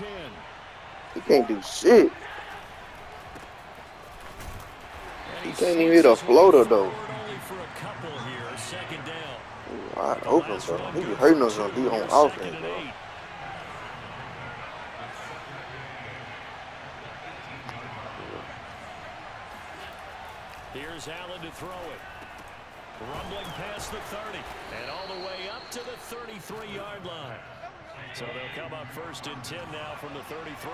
and 10. He can't do shit. He can't even hit a floater though. Only for a couple here. Second down. Wide open, bro. He be hurting us on offense, bro. Here's Allen to throw it. Rumbling past the 30 and all the way up to the 33-yard line. So they'll come up 1st and 10 now from the 33.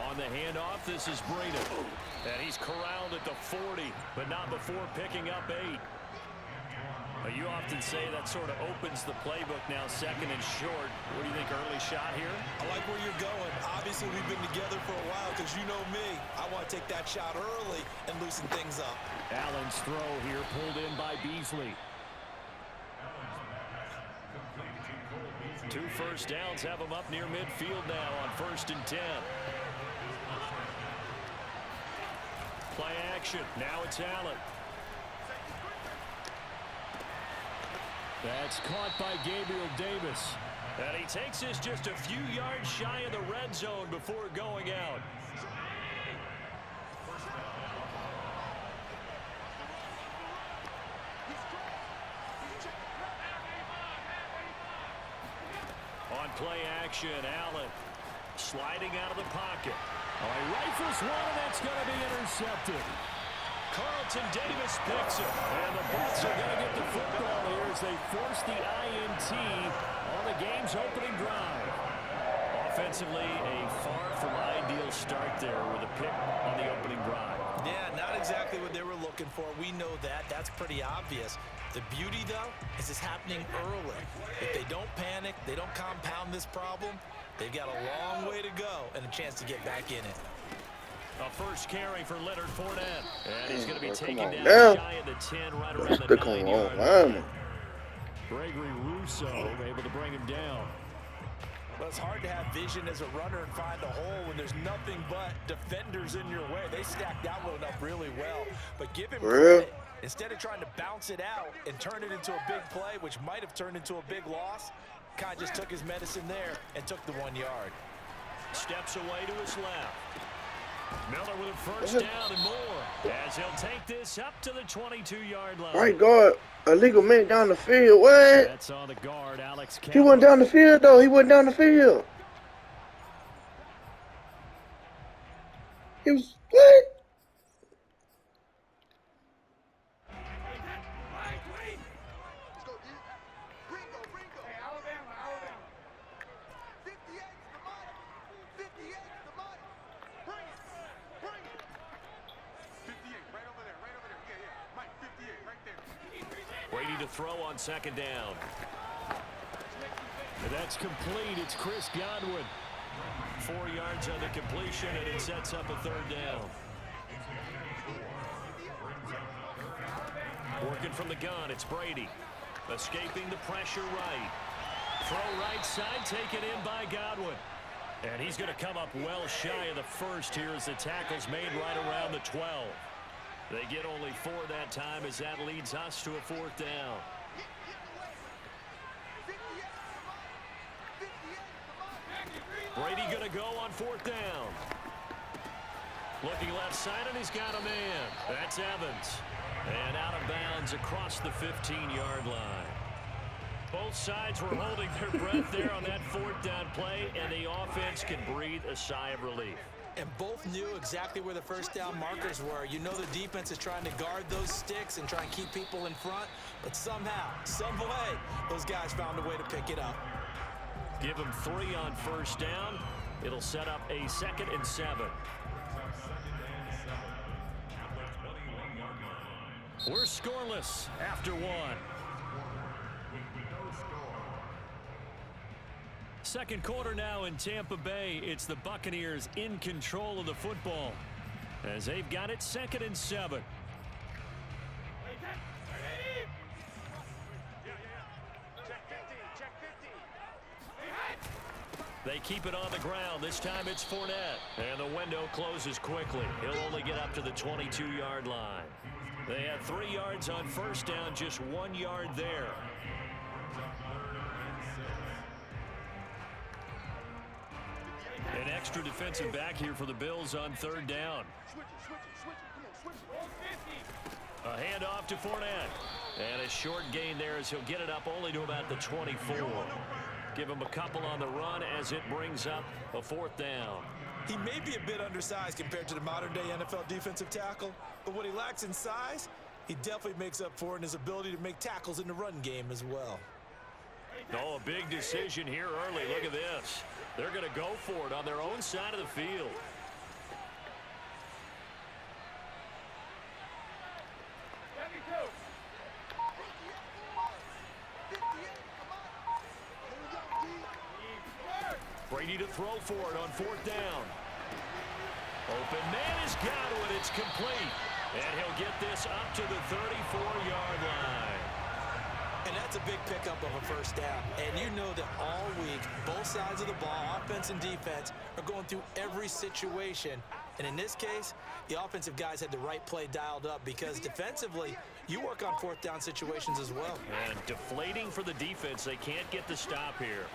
On the handoff, this is Breda. And he's corralled at the 40, but not before picking up 8. You often say that sort of opens the playbook now, 2nd and short. What do you think, early shot here? I like where you're going. Obviously, we've been together for a while because you know me. I want to take that shot early and loosen things up. Allen's throw here pulled in by Beasley. 2 first downs have him up near midfield now on 1st and 10. Play action. Now it's Allen. That's caught by Gabriel Davis. And he takes us just a few yards shy of the red zone before going out. On play action, Allen sliding out of the pocket. Oh, he rifles one, and that's going to be intercepted. Carlton Davis picks it, and the Bucs are going to get the football here as they force the INT on the game's opening drive. Offensively, a far from ideal start there with a pick on the opening drive. Yeah, not exactly what they were looking for. We know that. That's pretty obvious. The beauty, though, is it's happening early. If they don't panic, they don't compound this problem, they've got a long way to go and a chance to get back in it. A first carry for Leonard Fournette. And he's going to be taken down shy of the 10, right around the 9-yard line. Gregory Rousseau able to bring him down. Well, it's hard to have vision as a runner and find a hole when there's nothing but defenders in your way. They stacked that one up really well. But give him credit. Instead of trying to bounce it out and turn it into a big play, which might have turned into a big loss, Kai just took his medicine there and took the 1 yard. Steps away to his left. Miller with a first down and more as he'll take this up to the 22-yard line. Right guard, illegal man down the field. What? That's on the guard, Alex Campbell. He wasn't down the field, though. He wasn't down the field. He was, what? Brady to throw on 2nd down. And that's complete. It's Chris Godwin. 4 yards on the completion, and it sets up a 3rd down. Working from the gun, it's Brady. Escaping the pressure right. Throw right side, taken in by Godwin. And he's going to come up well shy of the first here as the tackle's made right around the 12. They get only 4 that time as that leads us to a 4th down. Brady going to go on 4th down. Looking left side, and he's got a man. That's Evans. And out of bounds across the 15-yard line. Both sides were holding their breath there on that 4th down play, and the offense can breathe a sigh of relief. And both knew exactly where the first down markers were. You know the defense is trying to guard those sticks and try and keep people in front. But somehow, some way, those guys found a way to pick it up. Give them 3 on 1st down. It'll set up a 2nd and 7. We're scoreless after 1. Second quarter now in Tampa Bay. It's the Buccaneers in control of the football as they've got it 2nd and 7. They keep it on the ground. This time it's Fournette. And the window closes quickly. He'll only get up to the 22-yard line. They had 3 yards on first down, just 1 yard there. An extra defensive back here for the Bills on 3rd down. A handoff to Fournette. And a short gain there as he'll get it up only to about the 24. Give him a couple on the run as it brings up a 4th down. He may be a bit undersized compared to the modern-day NFL defensive tackle, but what he lacks in size, he definitely makes up for in his ability to make tackles in the run game as well. Oh, a big decision here early. Look at this. They're going to go for it on their own side of the field. Brady to throw for it on 4th down. Open man has got it. It's complete. And he'll get this up to the 34-yard line. And that's a big pickup of a first down. And you know that all week, both sides of the ball, offense and defense, are going through every situation. And in this case, the offensive guys had the right play dialed up because defensively, you work on 4th down situations as well. And deflating for the defense. They can't get the stop here.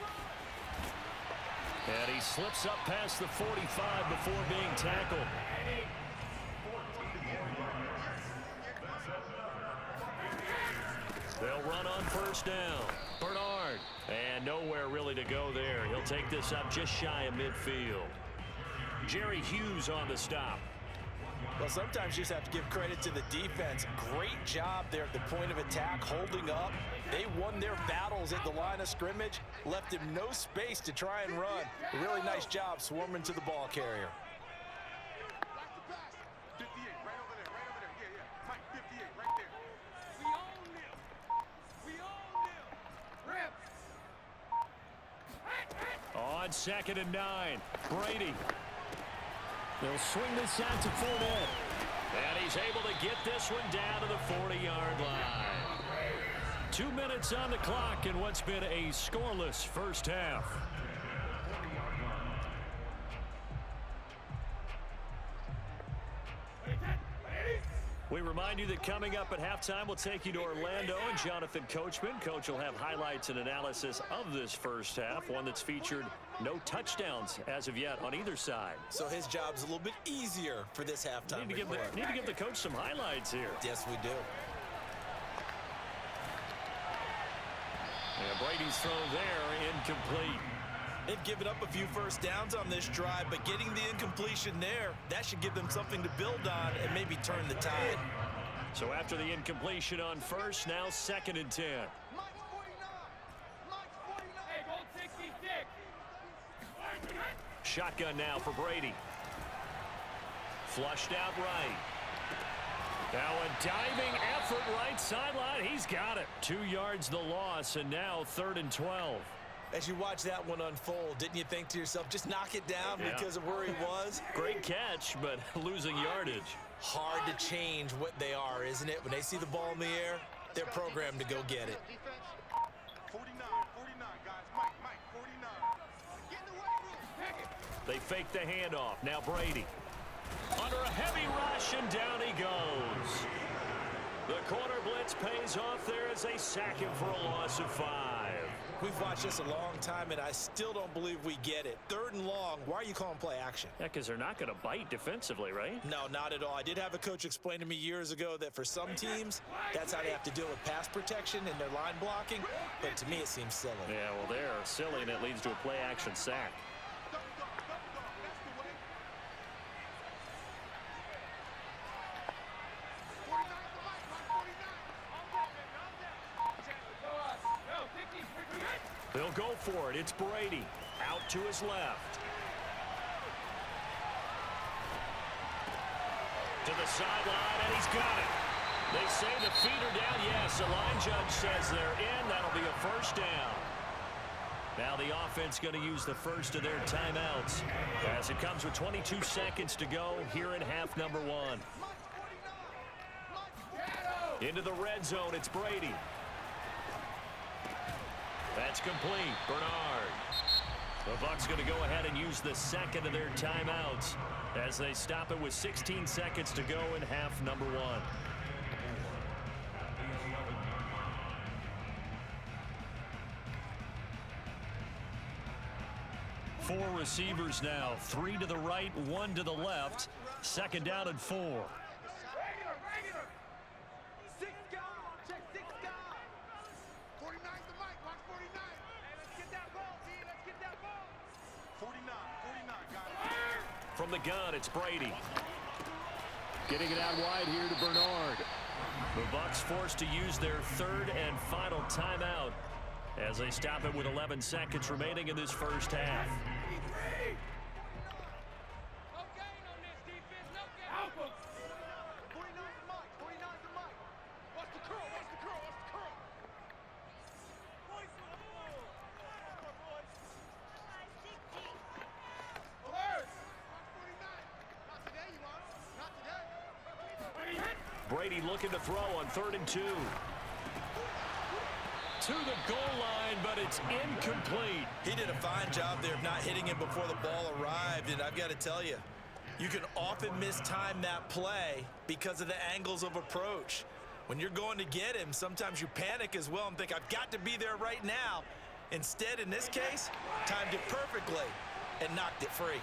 And he slips up past the 45 before being tackled. They'll run on first down. Bernard. And nowhere really to go there. He'll take this up just shy of midfield. Jerry Hughes on the stop. Well, sometimes you just have to give credit to the defense. Great job there at the point of attack, holding up. They won their battles at the line of scrimmage, left him no space to try and run. A really nice job swarming to the ball carrier. On 2nd and 9, Brady. They'll swing this out to Fournette. And he's able to get this one down to the 40-yard line. 2 minutes on the clock in what's been a scoreless first half. We remind you that coming up at halftime, we'll take you to Orlando and Jonathan Coachman. Coach will have highlights and analysis of this first half, one that's featured no touchdowns as of yet on either side. So his job's a little bit easier for this halftime. Need to give the coach some highlights here. Yes, we do. And Brady's throw there, incomplete. They've given up a few first downs on this drive, but getting the incompletion there, that should give them something to build on and maybe turn the tide. So after the incompletion on first, now 2nd and 10. Shotgun now for Brady. Flushed out right. Now a diving effort right sideline. He's got it. 2 yards the loss, and now 3rd and 12. As you watch that one unfold, didn't you think to yourself, just knock it down because of where he was? Great catch, but losing yardage. Hard to change what they are, isn't it? When they see the ball in the air, they're programmed to go get it. 49, guys. Mike, 49. Get in the weight room. They fake the handoff. Now Brady. Under a heavy rush, and down he goes. The corner blitz pays off there as they sack him for a loss of 5. We've watched this a long time, and I still don't believe we get it. 3rd and long, why are you calling play action? Yeah, because they're not going to bite defensively, right? No, not at all. I did have a coach explain to me years ago that for some teams, that's how they have to deal with pass protection and their line blocking, but to me it seems silly. Yeah, well, they're silly, and it leads to a play action sack. They'll go for it. It's Brady out to his left. To the sideline, and he's got it. They say the feet are down. Yes, the line judge says they're in. That'll be a first down. Now the offense going to use the first of their timeouts as it comes with 22 seconds to go here in half number 1. Into the red zone, it's Brady. That's complete. Bernard. The Bucs going to go ahead and use the second of their timeouts as they stop it with 16 seconds to go in half number 1. 4 receivers now, 3 to the right, 1 to the left. 2nd down and 4. Regular. 6 guys. Check 6 guys. 49's the mic. Watch 49. Hey, let's get that ball, D. Let's get that ball. 49, guys. From the gun, it's Brady. Getting it out wide here to Bernard. The Bucs forced to use their 3rd and final timeout as they stop it with 11 seconds remaining in this first half. Brady looking to throw on 3rd and 2. To the goal line, but it's incomplete. He did a fine job there of not hitting him before the ball arrived, and I've got to tell you, you can often mistime that play because of the angles of approach. When you're going to get him, sometimes you panic as well and think, I've got to be there right now. Instead, in this case, timed it perfectly and knocked it free.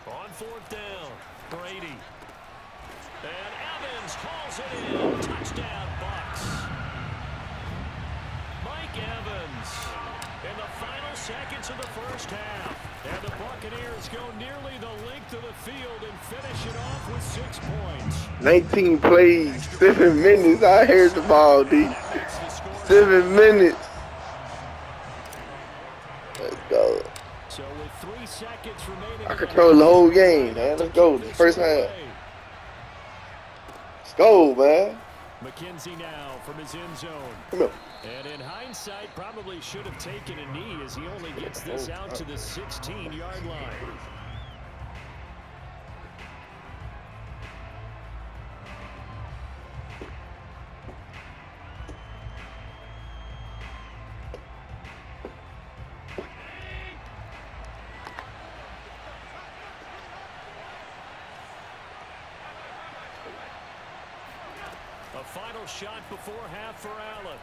On 4th down, Brady. And Evans hauls it in. Touchdown, Bucs. Mike Evans in the final seconds of the first half. And the Buccaneers go nearly the length of the field and finish it off with 6 points. 19 plays, 7 minutes. I heard the ball, D. 7 minutes. Let's go. So with 3 seconds remaining, I control the whole game, man. Let's go. First half. Let's go, man. McKenzie now from his end zone. Come on. And in hindsight, probably should have taken a knee as he only gets this out to the 16-yard line. A final shot before half for Allen.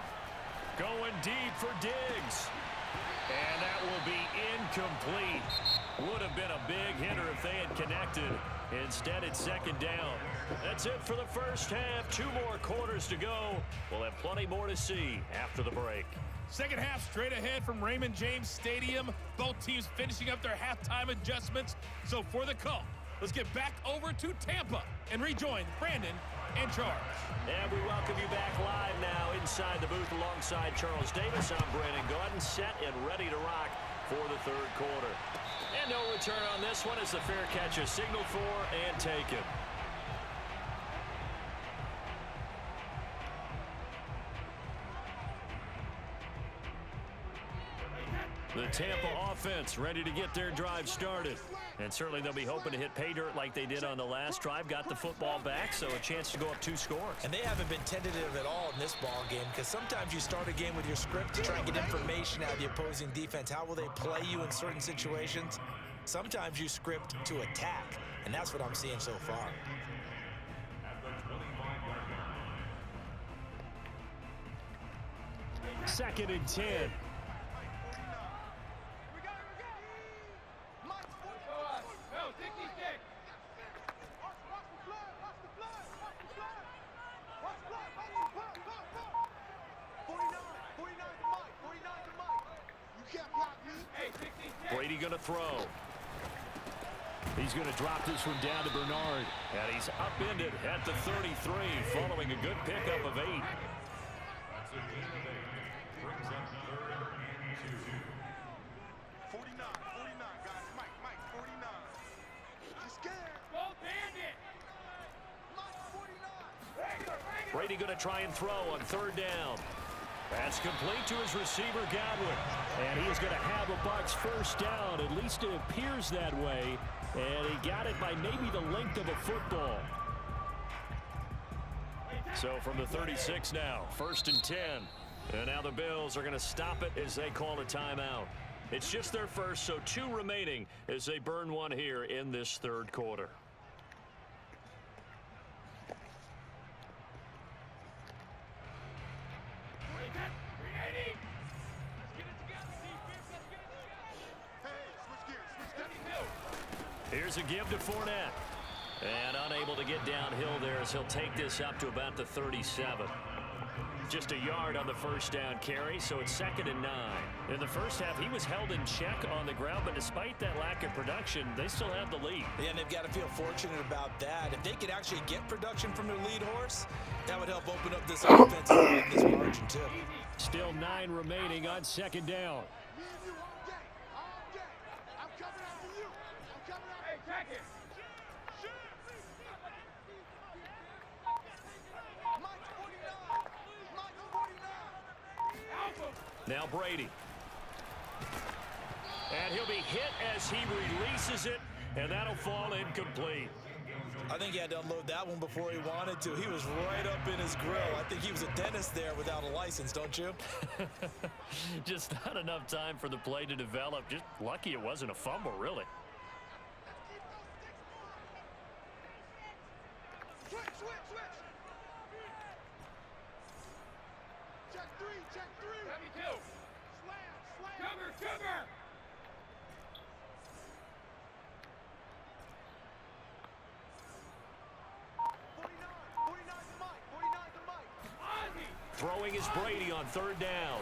Going deep for Diggs. And that will be incomplete. Would have been a big hitter if they had connected. Instead, it's 2nd down. That's it for the first half. 2 more quarters to go. We'll have plenty more to see after the break. Second half straight ahead from Raymond James Stadium. Both teams finishing up their halftime adjustments. So for the call, let's get back over to Tampa and rejoin Brandon and Charles. And we welcome you back live now inside the booth alongside Charles Davis. I'm Brandon Gordon, set and ready to rock for the 3rd quarter. And no return on this one as the fair catch is signaled for and taken. The Tampa offense ready to get their drive started. And certainly they'll be hoping to hit pay dirt like they did on the last drive. Got the football back, so a chance to go up 2 scores. And they haven't been tentative at all in this ball game because sometimes you start a game with your script to try and get information out of the opposing defense. How will they play you in certain situations? Sometimes you script to attack, and that's what I'm seeing so far. Second and 10. Brady going to throw. He's going to drop this one down to Bernard. And he's upended at the 33 following a good pickup of 8. 49, guys. Mike, 49. He's scared. Go bandit. Mike, 49. Brady going to try and throw on 3rd down. That's complete to his receiver, Godwin. And he is going to have a Bucs first down. At least it appears that way. And he got it by maybe the length of a football. So from the 36 now, 1st and 10. And now the Bills are going to stop it as they call a timeout. It's just their first, so 2 remaining as they burn one here in this third quarter. Here's a give to Fournette. And unable to get downhill there as he'll take this up to about the 37. Just a yard on the first down carry, so it's 2nd and 9. In the first half, he was held in check on the ground, but despite that lack of production, they still have the lead. Yeah, and they've got to feel fortunate about that. If they could actually get production from their lead horse, that would help open up this offense and this margin, too. Still 9 remaining on 2nd down. Me and you all day. All day. I'm coming after you. I'm coming after you. Hey, check it. Mike's 49. Mike's 49. Now Brady. And he'll be hit as he releases it, and that'll fall incomplete. I think he had to unload that one before he wanted to. He was right up in his grill. I think he was a dentist there without a license, don't you? Just not enough time for the play to develop. Just lucky it wasn't a fumble, really. Switch. Check 3. Heavy 2. Slam. Cover. 49 to Mike. Throwing is Brady on 3rd down.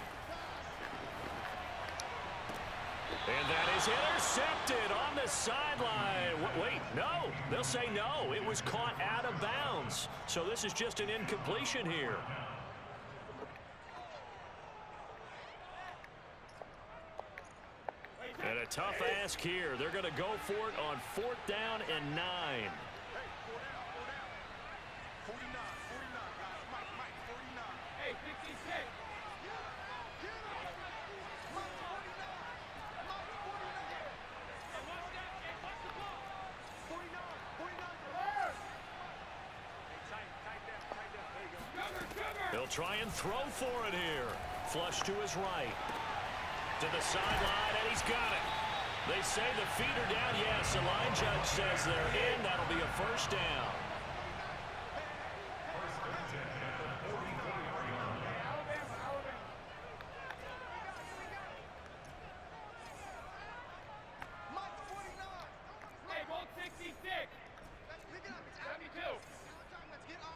And that is intercepted on the sideline. Wait, no. They'll say no. It was caught out of bounds. So this is just an incompletion here. And a tough ask here. They're going to go for it on 4th down and 9. Hey, 49, guys. Mike, 49. Hey, 56. Get him. Mike, 49. And watch that. And watch the ball. 49 to Bird. Hey, tight down. There you go. Cover. They'll try and throw for it here. Flush to his right. To the sideline, and he's got it. They say the feet are down. Yes, the line judge says they're in. That'll be a first down. Mike's 49. Hey, ball 66. Let's pick it up. It's 72. Let's get off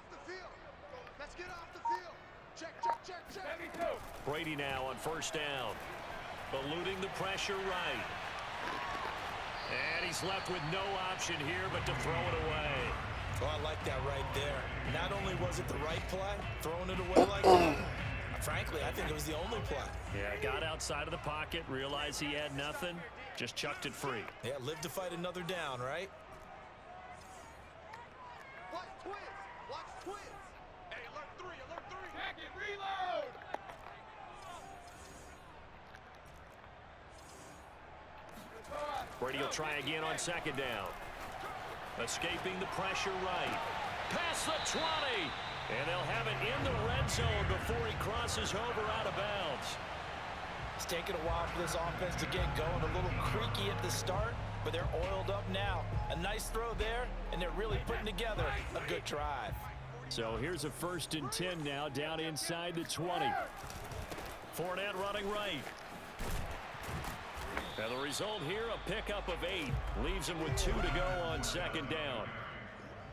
the field. Check. 72. Brady now on 1st down. Eluding the pressure right. And he's left with no option here but to throw it away. Oh, I like that right there. Not only was it the right play, throwing it away like that, frankly, I think it was the only play. Yeah, got outside of the pocket, realized he had nothing, just chucked it free. Yeah, live to fight another down, right? Watch twins. Hey, alert 3. Back it, reload. Brady will try again on 2nd down. Escaping the pressure right. Past the 20. And they'll have it in the red zone before he crosses over out of bounds. It's taken a while for this offense to get going. A little creaky at the start, but they're oiled up now. A nice throw there, and they're really putting together a good drive. So here's a 1st and 10 now down inside the 20. Fournette running right. And the result here, a pickup of 8. Leaves him with 2 to go on 2nd down.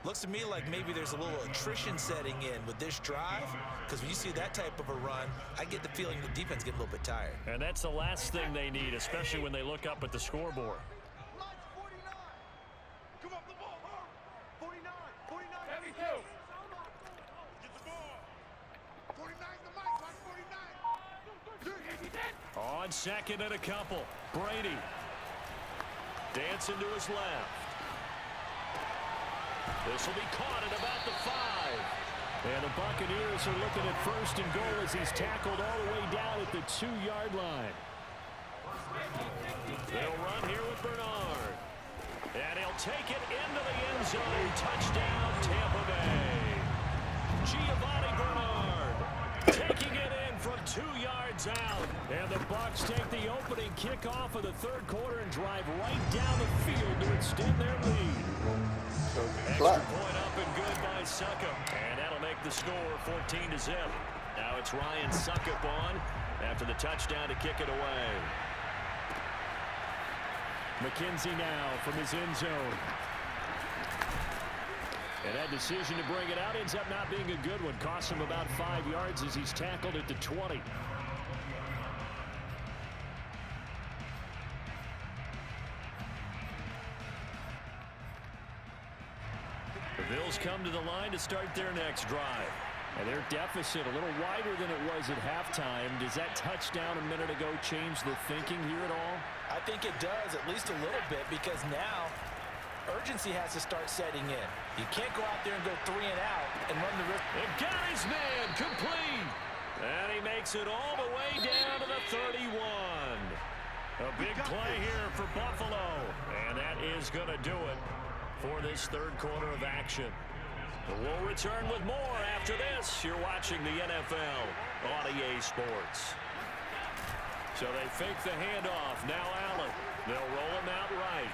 Looks to me like maybe there's a little attrition setting in with this drive, because when you see that type of a run, I get the feeling the defense getting a little bit tired. And that's the last thing they need, especially when they look up at the scoreboard. Mike's 49. Come up the ball. 49. 72. Get the ball. 49's the Mike. Mike 49. On 2nd and a couple. Brady. Dancing to his left. This will be caught at about the 5. And the Buccaneers are looking at 1st and goal as he's tackled all the way down at the 2-yard line. They'll run here with Bernard. And he'll take it into the end zone. Touchdown, Tampa Bay. Giovanni Bernard taking it in from 2 yards yards out. And the Bucs take the opening kickoff of the third quarter and drive right down the field to extend their lead. Extra point up and good by Suckup. And that'll make the score 14-0. Now it's Ryan Suckup on after the touchdown to kick it away. McKenzie now from his end zone. And that decision to bring it out ends up not being a good one. Costs him about 5 yards as he's tackled at the 20. The Bills come to the line to start their next drive. And their deficit a little wider than it was at halftime. Does that touchdown a minute ago change the thinking here at all? I think it does, at least a little bit, because now urgency has to start setting in. You can't go out there and go 3 and out and run the risk. And got his man complete. And he makes it all the way down to the 31. A big play here for Buffalo. And that is going to do it for this third quarter of action. We'll return with more after this. You're watching the NFL on EA Sports. So they fake the handoff. Now Allen. They'll roll him out right.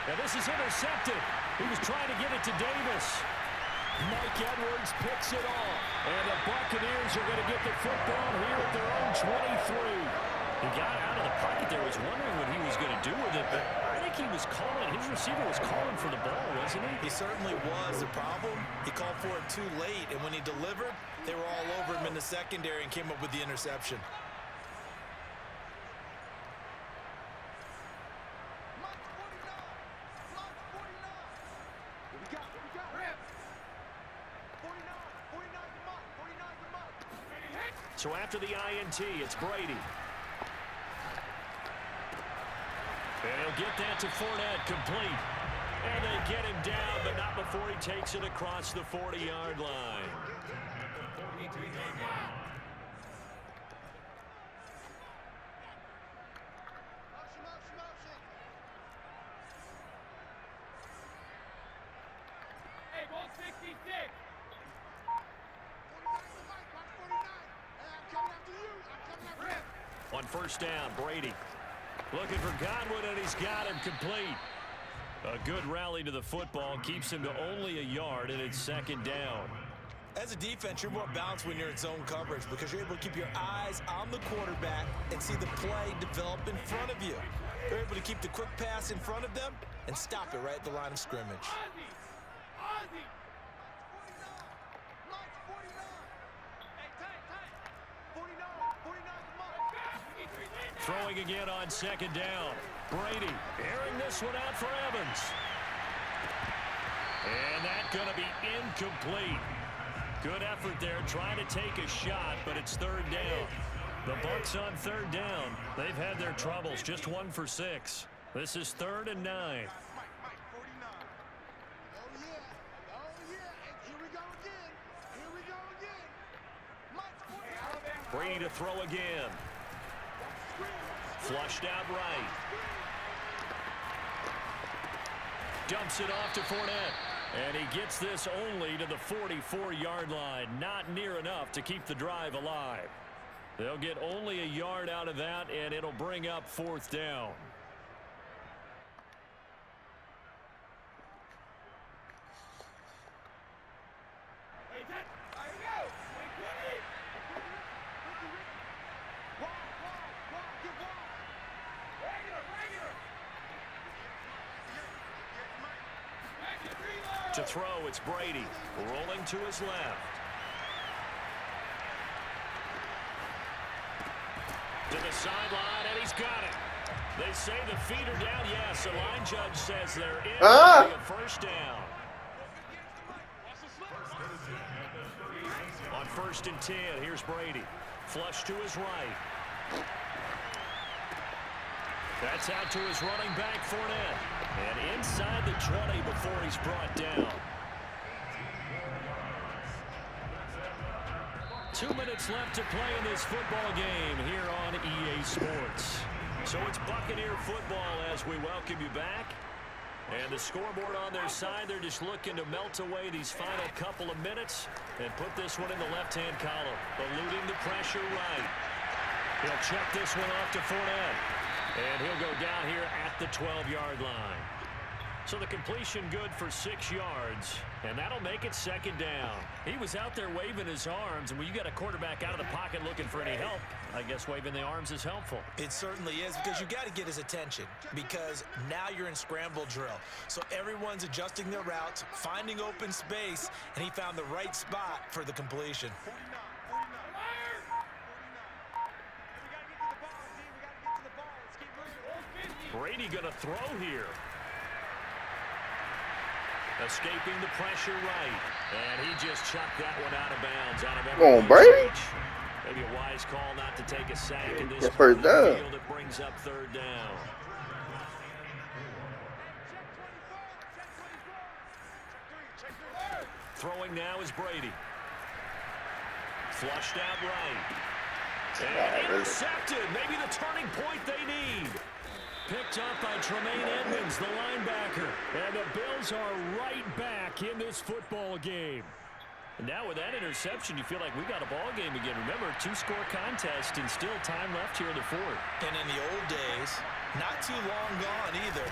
And this is intercepted. He was trying to get it to Davis. Mike Edwards picks it off. And the Buccaneers are going to get the football here at their own 23. He got out of the pocket there. Was wondering what he was going to do with it, but I think he was calling. His receiver was calling for the ball, wasn't he? He certainly was. The problem, he called for it too late, and when he delivered, they were all over him in the secondary and came up with the interception. So after the INT, it's Brady. And he'll get that to Fournette, complete. And they get him down, but not before he takes it across the 40-yard line. Hey, ball 66. On first down, Brady looking for Godwin, and he's got him complete. A good rally to the football keeps him to only a yard, and it's second down. As a defense, you're more balanced when you're in zone coverage because you're able to keep your eyes on the quarterback and see the play develop in front of you. You're able to keep the quick pass in front of them and stop it right at the line of scrimmage. Throwing again on second down. Brady airing this one out for Evans. And that's going to be incomplete. Good effort there trying to take a shot, but it's third down. The Bucs on third down. They've had their troubles, just 1 for 6. This is 3rd and 9. Brady to throw again. Flushed out right. Dumps it off to Fournette. And he gets this only to the 44-yard line. Not near enough to keep the drive alive. They'll get only a yard out of that, and it'll bring up 4th down. To throw, it's Brady, rolling to his left. To the sideline, and he's got it. They say the feet are down. Yes, the line judge says they're in. It'll be a first down. On 1st and 10, here's Brady. Flush to his right. That's out to his running back, Fournette. And inside the 20 before he's brought down. 2 minutes left to play in this football game here on EA Sports. So it's Buccaneer football as we welcome you back. And the scoreboard on their side, they're just looking to melt away these final couple of minutes and put this one in the left-hand column. Eluding the pressure right. He'll check this one off to Fournette. And he'll go down here at the 12-yard line. So the completion good for 6 yards, and that'll make it second down. He was out there waving his arms, and when you got a quarterback out of the pocket looking for any help, I guess waving the arms is helpful. It certainly is, because you got to get his attention, because now you're in scramble drill. So everyone's adjusting their routes, finding open space, and he found the right spot for the completion. 49. Brady going to throw here. Escaping the pressure right. And he just chucked that one out of bounds. Come on, Brady. Maybe a wise call not to take a sack in this first down. field. It brings up third down. Throwing now is Brady. Flushed out right. And intercepted. Maybe the turning point they need. Picked up by Tremaine Edmonds, the linebacker. And the Bills are right back in this football game. And now with that interception, you feel like we got a ball game again. Remember, 2-score contest and still time left here in the fourth. And in the old days, not too long gone either.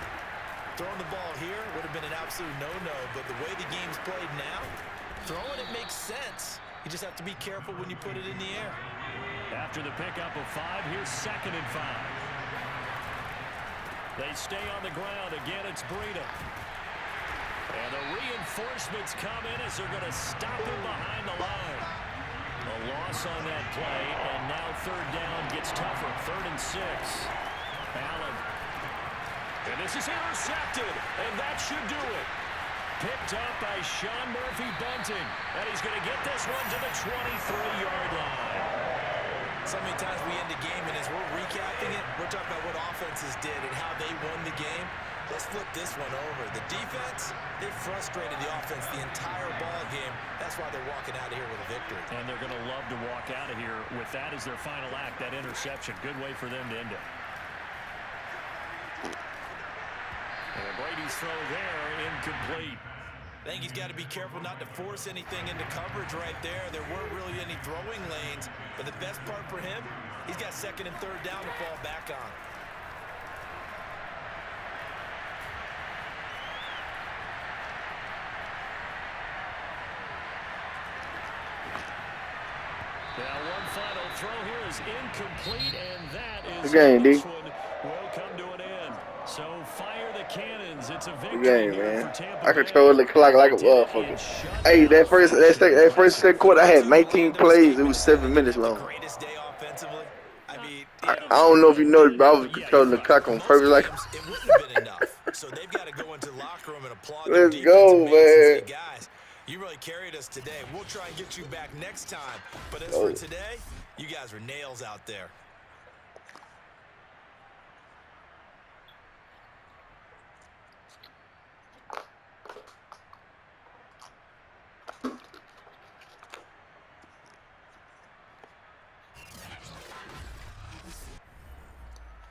Throwing the ball here would have been an absolute no-no, but the way the game's played now, throwing it makes sense. You just have to be careful when you put it in the air. After the pickup of 5, here's 2nd and 5. They stay on the ground. Again, it's Breida. And the reinforcements come in as they're going to stop him behind the line. A loss on that play, and now third down gets tougher. 3rd and 6. Allen. And this is intercepted, and that should do it. Picked up by Sean Murphy-Bunting. And he's going to get this one to the 23-yard line. So many times we end the game, and as we're recapping it, we're talking about what offenses did and how they won the game. Let's flip this one over. The defense, they frustrated the offense the entire ball game. That's why they're walking out of here with a victory. And they're going to love to walk out of here with that as their final act, that interception. Good way for them to end it. And Brady's throw there, incomplete. I think he's got to be careful not to force anything into coverage right there. There weren't really any throwing lanes, but the best part for him, he's got 2nd and 3rd down to fall back on. Now one final throw here is incomplete, and that is game, D. this one will come to an end. So fire the cannons. It's a victory Game, here man. for Tampa I Bay. control the clock like a motherfucker. Hey, that first second quarter, I had 19 plays. It was 7 minutes long. Greatest day offensively. I mean, I don't know if you noticed, but I was controlling the clock on purpose. Like, it wouldn't have been enough. So they've got to go into the locker room and applaud their let's go, defensive mates and man. say, guys, you really carried us today. We'll try and get you back next time. But as for today, you guys were nails out there.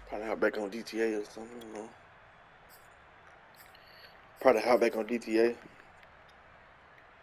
Probably hop back on DTA or something. I don't know. Probably hop back on DTA.